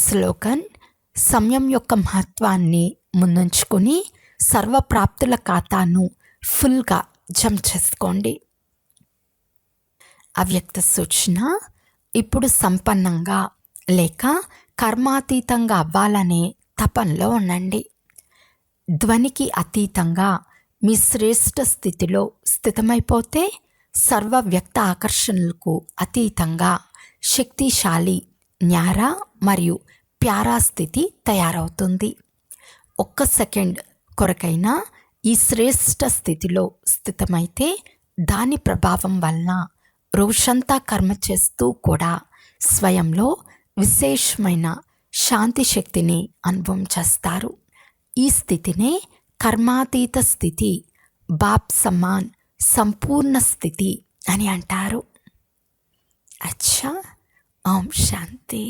Slogan: సమయం యొక్క మహత్వాన్ని ముందుంచుకొని సర్వప్రాప్తుల ఖాతాను ఫుల్గా జంప్ చేసుకోండి. అవ్యక్త సూచన: ఇప్పుడు సంపన్నంగా లేక కర్మాతీతంగా అవ్వాలనే తపనలో ఉండండి. ధ్వనికి అతీతంగా మీ శ్రేష్ఠ స్థితిలో స్థితమైపోతే సర్వ వ్యక్త ఆకర్షణలకు అతీతంగా శక్తిశాలి, న్యారా మరియు ప్యారా స్థితి తయారవుతుంది. ఒక్క సెకండ్ కొరకైనా ఈ శ్రేష్ఠ స్థితిలో స్థితమైతే దాని ప్రభావం వలన రోజంతా కర్మ చేస్తూ కూడా స్వయంలో విశేషమైన శాంతి శక్తిని అనుభవం చేస్తారు. ఈ స్థితినే కర్మాతీత స్థితి, బాప్ సమాన్ సంపూర్ణ స్థితి అని అంటారు. అచ్చా, ఓం శాంతి.